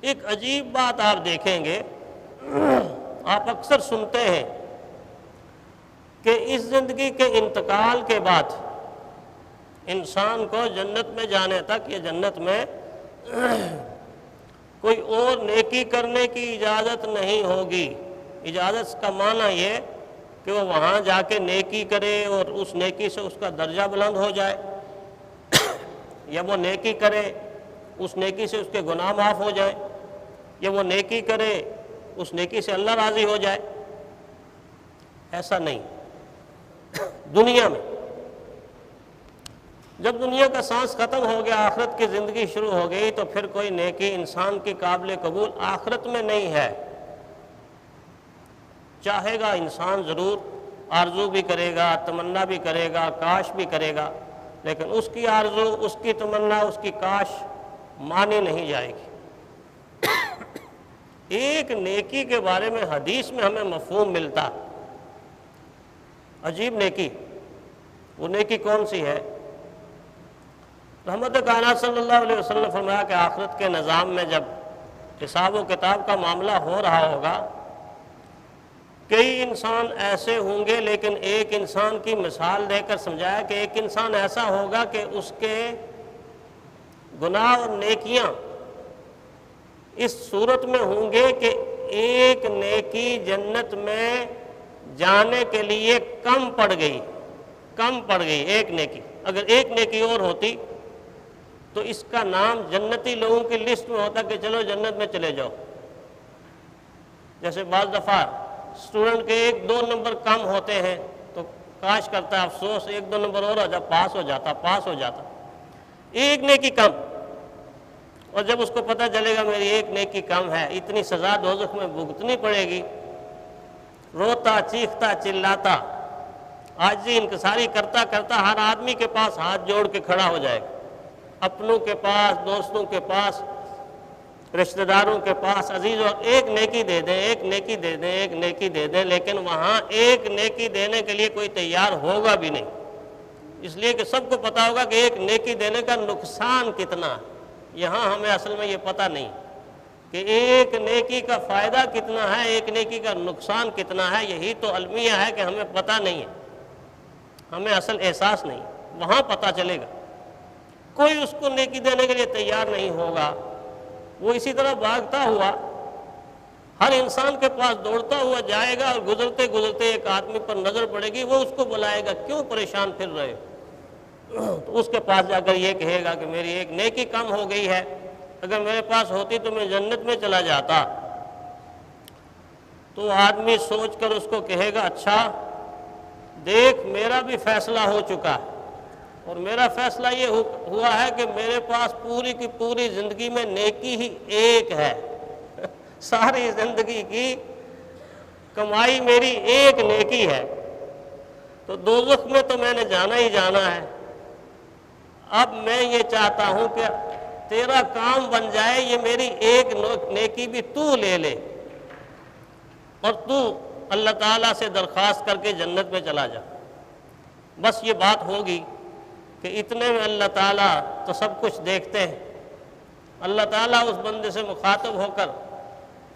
ایک عجیب بات آپ دیکھیں گے، آپ اکثر سنتے ہیں کہ اس زندگی کے انتقال کے بعد انسان کو جنت میں جانے تک یا جنت میں کوئی اور نیکی کرنے کی اجازت نہیں ہوگی۔ اجازت کا معنی یہ کہ وہ وہاں جا کے نیکی کرے اور اس نیکی سے اس کا درجہ بلند ہو جائے، یا وہ نیکی کرے اس نیکی سے اس کے گناہ معاف ہو جائیں، یا وہ نیکی کرے اس نیکی سے اللہ راضی ہو جائے۔ ایسا نہیں۔ دنیا میں جب دنیا کا سانس ختم ہو گیا، آخرت کی زندگی شروع ہو گئی، تو پھر کوئی نیکی انسان کی قابل قبول آخرت میں نہیں ہے۔ چاہے گا انسان ضرور، آرزو بھی کرے گا، تمنا بھی کرے گا، کاش بھی کرے گا، لیکن اس کی آرزو، اس کی تمنا، اس کی کاش مانی نہیں جائے گی۔ ایک نیکی کے بارے میں حدیث میں ہمیں مفہوم ملتا، عجیب نیکی۔ وہ نیکی کون سی ہے؟ رحمت کائنات صلی اللہ علیہ وسلم نے فرمایا کہ آخرت کے نظام میں جب حساب و کتاب کا معاملہ ہو رہا ہوگا، کئی انسان ایسے ہوں گے، لیکن ایک انسان کی مثال دے کر سمجھایا کہ ایک انسان ایسا ہوگا کہ اس کے گناہ اور نیکیاں اس صورت میں ہوں گے کہ ایک نیکی جنت میں جانے کے لیے کم پڑ گئی ایک نیکی۔ اگر ایک نیکی اور ہوتی تو اس کا نام جنتی لوگوں کی لسٹ میں ہوتا کہ چلو جنت میں چلے جاؤ۔ جیسے بعض دفعہ اسٹوڈنٹ کے 1-2 نمبر کم ہوتے ہیں تو کاش کرتا ہے، افسوس 1-2 نمبر اور پاس ہو جاتا۔ ایک نیکی کم، اور جب اس کو پتہ چلے گا میری ایک نیکی کم ہے، اتنی سزا دوزخ میں بھگتنی پڑے گی، روتا چیختا چلاتا عاجزی انکساری کرتا کرتا ہر آدمی کے پاس ہاتھ جوڑ کے کھڑا ہو جائے گا، اپنوں کے پاس، دوستوں کے پاس، رشتہ داروں کے پاس، عزیزوں ایک نیکی دے دیں، ایک نیکی دے دیں، ایک نیکی دے دیں، لیکن وہاں ایک نیکی دینے کے لیے کوئی تیار ہوگا بھی نہیں، اس لیے کہ سب کو پتا ہوگا کہ ایک نیکی دینے کا نقصان کتنا ہے۔ یہاں ہمیں اصل میں یہ پتہ نہیں کہ ایک نیکی کا فائدہ کتنا ہے، ایک نیکی کا نقصان کتنا ہے۔ یہی تو المیہ ہے کہ ہمیں پتہ نہیں ہے، ہمیں اصل احساس نہیں، وہاں پتہ چلے گا۔ کوئی اس کو نیکی دینے کے لیے تیار نہیں ہوگا، وہ اسی طرح بھاگتا ہوا ہر انسان کے پاس دوڑتا ہوا جائے گا، اور گزرتے گزرتے ایک آدمی پر نظر پڑے گی، وہ اس کو بلائے گا، کیوں پریشان پھر رہے ہو؟ تو اس کے پاس جا کر یہ کہے گا کہ میری ایک نیکی کم ہو گئی ہے، اگر میرے پاس ہوتی تو میں جنت میں چلا جاتا۔ تو آدمی سوچ کر اس کو کہے گا، اچھا دیکھ میرا بھی فیصلہ ہو چکا ہے، اور میرا فیصلہ یہ ہوا ہے کہ میرے پاس پوری کی پوری زندگی میں نیکی ہی ایک ہے، ساری زندگی کی کمائی میری ایک نیکی ہے، تو دوزخ میں تو میں نے جانا ہی جانا ہے۔ اب میں یہ چاہتا ہوں کہ تیرا کام بن جائے، یہ میری ایک نیکی بھی تو لے لے، اور تو اللہ تعالیٰ سے درخواست کر کے جنت میں چلا جا۔ بس یہ بات ہوگی کہ اتنے میں اللہ تعالیٰ تو سب کچھ دیکھتے ہیں، اللہ تعالیٰ اس بندے سے مخاطب ہو کر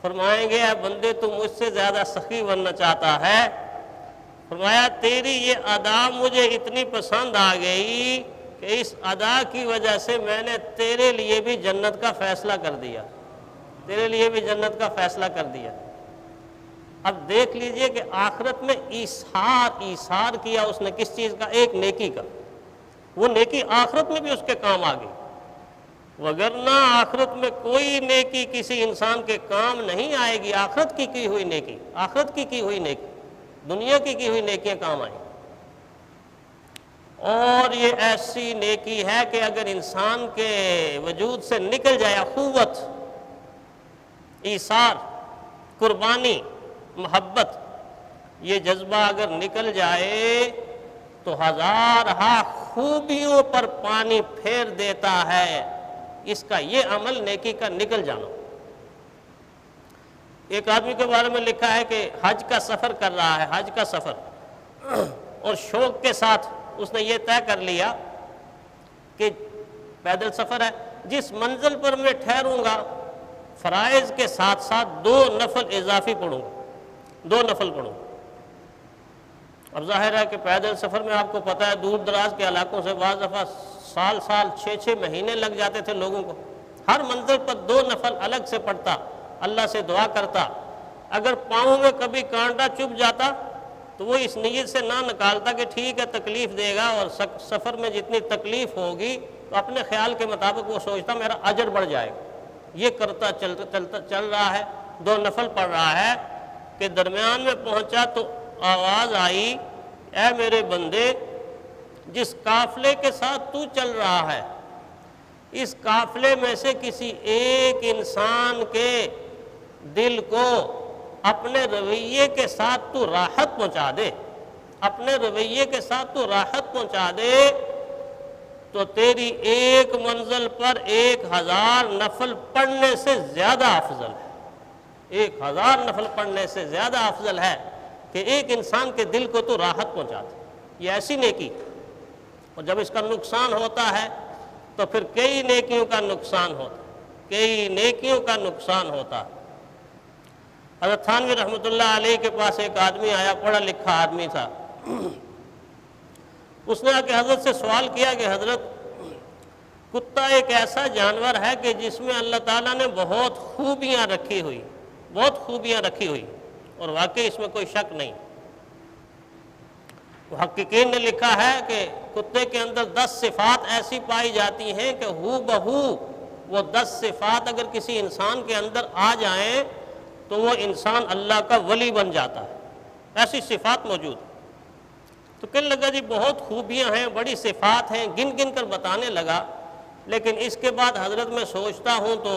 فرمائیں گے، اے بندے تو مجھ سے زیادہ سخی بننا چاہتا ہے، فرمایا تیری یہ ادا مجھے اتنی پسند آ گئی کہ اس ادا کی وجہ سے میں نے تیرے لیے بھی جنت کا فیصلہ کر دیا، تیرے لیے بھی جنت کا فیصلہ کر دیا۔ اب دیکھ لیجئے کہ آخرت میں ایثار کیا اس نے کس چیز کا؟ ایک نیکی کا۔ وہ نیکی آخرت میں بھی اس کے کام آ گئی، وگرنہ آخرت میں کوئی نیکی کسی انسان کے کام نہیں آئے گی۔ آخرت کی ہوئی نیکی، آخرت کی ہوئی نیکی، دنیا کی ہوئی نیکیاں کام آئیں۔ اور یہ ایسی نیکی ہے کہ اگر انسان کے وجود سے نکل جائے اخوت، ایثار، قربانی، محبت، یہ جذبہ اگر نکل جائے تو ہزارہا خوبیوں پر پانی پھیر دیتا ہے۔ اس کا یہ عمل نیکی کا نکل جانا۔ ایک آدمی کے بارے میں لکھا ہے کہ حج کا سفر کر رہا ہے، حج کا سفر، اور شوق کے ساتھ اس نے یہ طے کر لیا کہ پیدل سفر ہے، جس منزل پر میں ٹھہروں گا فرائض کے ساتھ ساتھ 2 نفل اضافی پڑھوں گا، 2 نفل پڑھوں گا۔ اب ظاہر ہے کہ پیدل سفر میں آپ کو پتہ ہے دور دراز کے علاقوں سے بعض دفعہ سال 6 مہینے لگ جاتے تھے لوگوں کو، ہر منزل پر 2 نفل الگ سے پڑھتا، اللہ سے دعا کرتا۔ اگر پاؤں میں کبھی کانٹا چبھ جاتا تو وہ اس نیت سے نہ نکالتا کہ ٹھیک ہے تکلیف دے گا اور سفر میں جتنی تکلیف ہوگی تو اپنے خیال کے مطابق وہ سوچتا میرا اجر بڑھ جائے گا، یہ کرتا چل رہا ہے، 2 نفل پڑھ رہا ہے کہ درمیان میں پہنچا تو آواز آئی، اے میرے بندے، جس قافلے کے ساتھ تو چل رہا ہے اس قافلے میں سے کسی ایک انسان کے دل کو اپنے رویے کے ساتھ تو راحت پہنچا دے، اپنے رویے کے ساتھ تو راحت پہنچا دے تو تیری ایک منزل پر 1000 نفل پڑھنے سے زیادہ افضل ہے، 1000 نفل پڑھنے سے زیادہ افضل ہے کہ ایک انسان کے دل کو تو راحت پہنچا دے۔ یہ ایسی نیکی، اور جب اس کا نقصان ہوتا ہے تو پھر کئی نیکیوں کا نقصان ہوتا ہے، کئی نیکیوں کا نقصان ہوتا ہے۔ حضرت تھانوی رحمۃ اللہ علیہ کے پاس ایک آدمی آیا، پڑھا لکھا آدمی تھا۔ اس نے آ کے حضرت سے سوال کیا کہ حضرت، کتا ایک ایسا جانور ہے کہ جس میں اللہ تعالیٰ نے بہت خوبیاں رکھی ہوئی، بہت خوبیاں رکھی ہوئی، اور واقعی اس میں کوئی شک نہیں۔ محققین نے لکھا ہے کہ کتے کے اندر 10 صفات ایسی پائی جاتی ہیں کہ ہو بہو وہ 10 صفات اگر کسی انسان کے اندر آ جائیں تو وہ انسان اللہ کا ولی بن جاتا ہے، ایسی صفات موجود ہیں۔ تو کہنے لگا جی بہت خوبیاں ہیں، بڑی صفات ہیں، گن گن کر بتانے لگا، لیکن اس کے بعد حضرت میں سوچتا ہوں تو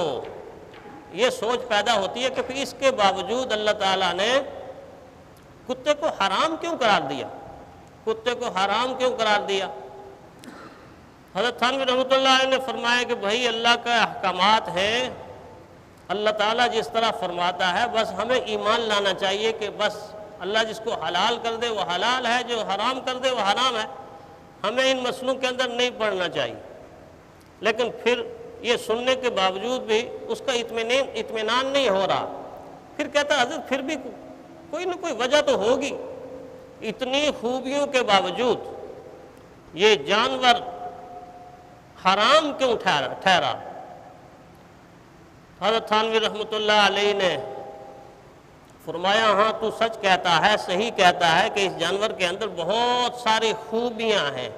یہ سوچ پیدا ہوتی ہے کہ پھر اس کے باوجود اللہ تعالیٰ نے کتے کو حرام کیوں قرار دیا، کتے کو حرام کیوں قرار دیا؟ حضرت تھانوی رحمۃ اللہ علیہ نے فرمایا کہ بھائی اللہ کا احکامات ہیں، اللہ تعالیٰ جس طرح فرماتا ہے بس ہمیں ایمان لانا چاہیے کہ بس اللہ جس کو حلال کر دے وہ حلال ہے، جو حرام کر دے وہ حرام ہے، ہمیں ان مسئلوں کے اندر نہیں پڑنا چاہیے۔ لیکن پھر یہ سننے کے باوجود بھی اس کا اطمینان نہیں ہو رہا، پھر کہتا حضرت پھر بھی کوئی نہ کوئی وجہ تو ہوگی، اتنی خوبیوں کے باوجود یہ جانور حرام کیوں ٹھہرا؟ حضرت تھانوی رحمۃ اللہ علیہ نے فرمایا ہاں تو سچ کہتا ہے، صحیح کہتا ہے کہ اس جانور کے اندر بہت ساری خوبیاں ہیں،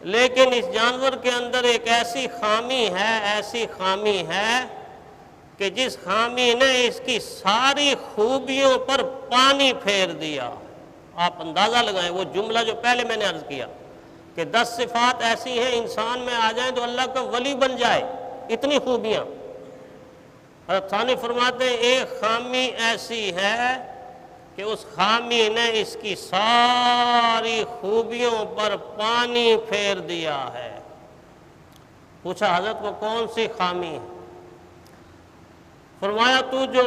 لیکن اس جانور کے اندر ایک ایسی خامی ہے کہ جس خامی نے اس کی ساری خوبیوں پر پانی پھیر دیا۔ آپ اندازہ لگائیں وہ جملہ جو پہلے میں نے عرض کیا کہ 10 صفات ایسی ہیں انسان میں آ جائیں تو اللہ کا ولی بن جائے، اتنی خوبیاں۔ حضرت ثانی فرماتے ہیں ایک خامی ایسی ہے کہ اس خامی نے اس کی ساری خوبیوں پر پانی پھیر دیا ہے۔ پوچھا حضرت وہ کون سی خامی ہے؟ فرمایا تو جو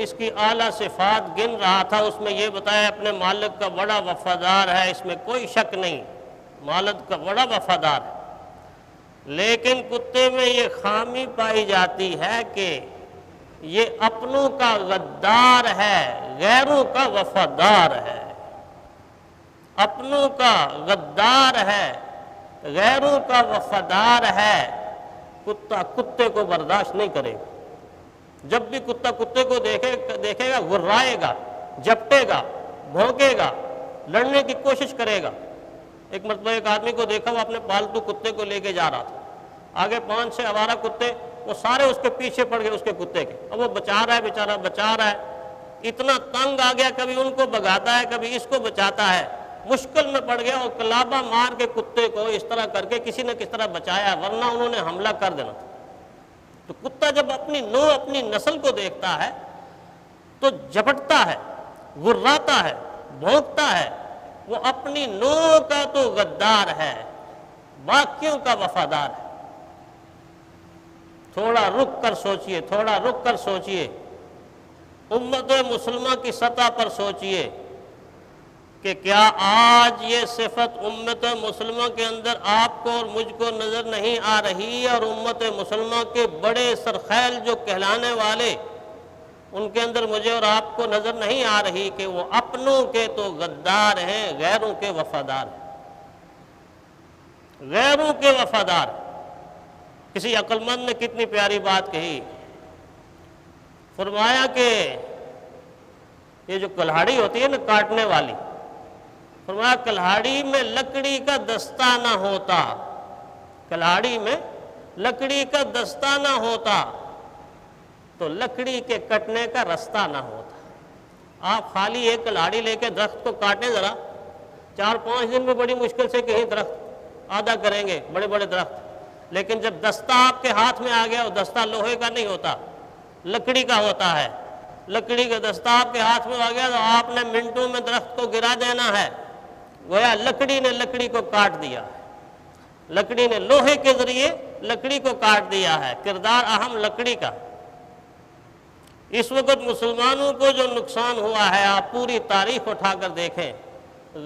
اس کی اعلیٰ صفات گن رہا تھا اس میں یہ بتایا اپنے مالک کا بڑا وفادار ہے، اس میں کوئی شک نہیں، مالک کا بڑا وفادار ہے، لیکن کتے میں یہ خامی پائی جاتی ہے کہ یہ اپنوں کا غدار ہے، غیروں کا وفادار ہے، اپنوں کا غدار ہے، غیروں کا وفادار ہے۔ کتا کتے کو برداشت نہیں کرے گا، جب بھی کتا کتے کو دیکھے گا گھرائے گا، جھپٹے گا، بھونکے گا، لڑنے کی کوشش کرے گا۔ ایک مرتبہ ایک آدمی کو دیکھا وہ اپنے پالتو کتے کو لے کے جا رہا تھا، آگے 5-6 آوارہ کتے، وہ سارے اس کے پیچھے پڑ گئے اس کے کتے کے، اب وہ بچا رہا ہے بیچارہ، بچا رہا ہے، اتنا تنگ آ گیا، کبھی ان کو بھگاتا ہے کبھی اس کو بچاتا ہے، مشکل میں پڑ گیا اور کلابہ مار کے کتے کو اس طرح کر کے کسی نہ کس طرح بچایا، ورنہ انہوں نے حملہ کر دینا تھا۔ تو کتا جب اپنی اپنی نسل کو دیکھتا ہے تو جھپٹتا ہے، گھراتا ہے، بھونکتا ہے، وہ اپنی کا تو غدار ہے، باقیوں کا وفادار ہے۔ تھوڑا رک کر سوچئے، امت مسلمہ کی سطح پر سوچئے کہ کیا آج یہ صفت امت مسلمہ کے اندر آپ کو اور مجھ کو نظر نہیں آ رہی، اور امت مسلمہ کے بڑے سرخیل جو کہلانے والے ان کے اندر مجھے اور آپ کو نظر نہیں آ رہی کہ وہ اپنوں کے تو غدار ہیں، غیروں کے وفادار ہیں، غیروں کے وفادار۔ کسی عقل مند نے کتنی پیاری بات کہی، فرمایا کہ یہ جو کلہاڑی ہوتی ہے نا کاٹنے والی، فرمایا کلہاڑی میں لکڑی کا دستہ نہ ہوتا، کلہاڑی میں لکڑی کا دستہ نہ ہوتا تو لکڑی کے کٹنے کا رستہ نہ ہوتا۔ آپ خالی ایک کلہاڑی لے کے درخت کو کاٹیں ذرا، 4-5 دن میں بڑی مشکل سے کہیں درخت آدھا کریں گے، بڑے بڑے درخت، لیکن جب دستہ آپ کے ہاتھ میں آ گیا، وہ دستہ لوہے کا نہیں ہوتا، لکڑی کا ہوتا ہے، لکڑی کا دستہ آپ کے ہاتھ میں آ گیا تو آپ نے منٹوں میں درخت کو گرا دینا ہے، گویا لکڑی نے لکڑی کو کاٹ دیا ہے، لکڑی نے لوہے کے ذریعے لکڑی کو کاٹ دیا ہے۔ کردار اہم لکڑی کا۔ اس وقت مسلمانوں کو جو نقصان ہوا ہے، آپ پوری تاریخ اٹھا کر دیکھیں،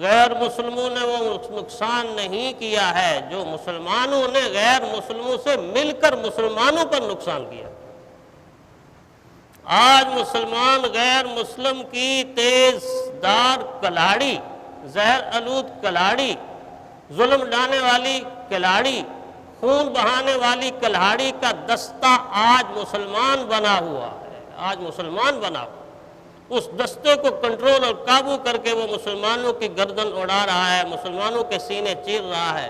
غیر مسلموں نے وہ نقصان نہیں کیا ہے جو مسلمانوں نے غیر مسلموں سے مل کر مسلمانوں پر نقصان کیا۔ آج مسلمان غیر مسلم کی تیز دار کلاڑی، زہر آلود کلاڑی، ظلم ڈانے والی کلاڑی، خون بہانے والی کلاڑی کا دستہ آج مسلمان بنا ہوا ہے، آج مسلمان بنا ہوا۔ اس دستے کو کنٹرول اور قابو کر کے وہ مسلمانوں کی گردن اڑا رہا ہے، مسلمانوں کے سینے چیر رہا ہے۔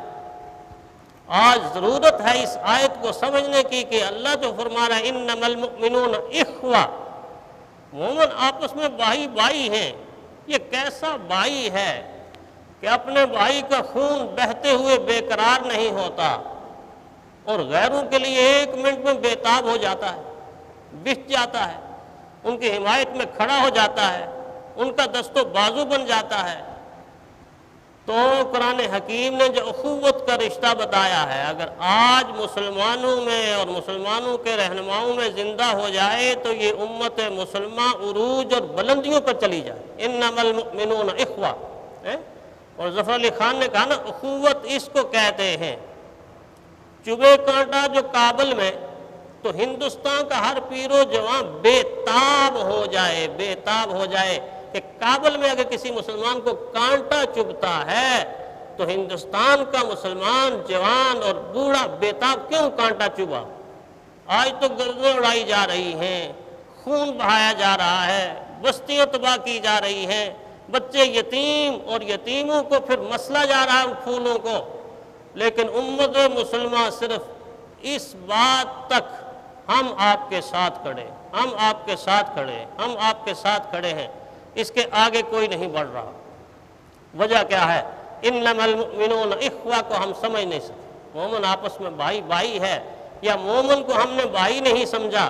آج ضرورت ہے اس آیت کو سمجھنے کی کہ اللہ جو فرما رہا ہے انما المؤمنون اخوہ، مومن آپس میں بھائی بھائی ہیں۔ یہ کیسا بھائی ہے کہ اپنے بھائی کا خون بہتے ہوئے بے قرار نہیں ہوتا اور غیروں کے لیے 1 منٹ میں بے تاب ہو جاتا ہے، بچ جاتا ہے، ان کی حمایت میں کھڑا ہو جاتا ہے، ان کا دست و بازو بن جاتا ہے۔ تو قرآن حکیم نے جو اخوت کا رشتہ بتایا ہے، اگر آج مسلمانوں میں اور مسلمانوں کے رہنماؤں میں زندہ ہو جائے تو یہ امت مسلمہ عروج اور بلندیوں پر چلی جائے۔ انما المؤمنون اخوہ، اور ظفر علی خان نے کہا نا اخوت اس کو کہتے ہیں۔ چبھے کانٹا جو کابل میں تو ہندوستان کا ہر پیر و جوان بے تاب ہو جائے، بے تاب ہو جائے کہ کابل میں اگر کسی مسلمان کو کانٹا چبھتا ہے تو ہندوستان کا مسلمان جوان اور بوڑھا بے تاب کیوں کانٹا چبھا۔ آج تو گردنیں اڑائی جا رہی ہیں، خون بہایا جا رہا ہے، بستیاں تباہ کی جا رہی ہیں، بچے یتیم اور یتیموں کو پھر مسلا جا رہا ہے ان پھولوں کو، لیکن امت مسلمہ صرف اس بات تک ہم آپ کے ساتھ کھڑے، ہم آپ کے ساتھ کھڑے، ہم آپ کے ساتھ کھڑے ہیں، اس کے آگے کوئی نہیں بڑھ رہا۔ وجہ کیا ہے؟ انما المؤمنون اخوہ کو ہم سمجھ نہیں سکتے۔ مومن آپس میں بھائی بھائی ہے، یا مومن کو ہم نے بھائی نہیں سمجھا،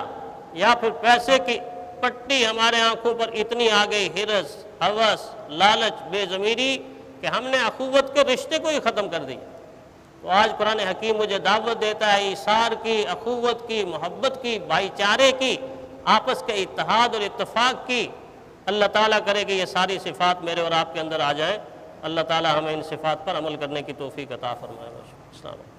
یا پھر پیسے کی پٹی ہمارے آنکھوں پر اتنی آ گئی، ہرس، ہوس، لالچ، بے ضمیری، کہ ہم نے اخوت کے رشتے کو ہی ختم کر دیا۔ تو آج قرآن حکیم مجھے دعوت دیتا ہے ایثار کی، اخوت کی، محبت کی، بھائی چارے کی، آپس کے اتحاد اور اتفاق کی۔ اللہ تعالیٰ کرے کہ یہ ساری صفات میرے اور آپ کے اندر آ جائیں۔ اللہ تعالیٰ ہمیں ان صفات پر عمل کرنے کی توفیق عطا فرمائے۔ السلام علیکم۔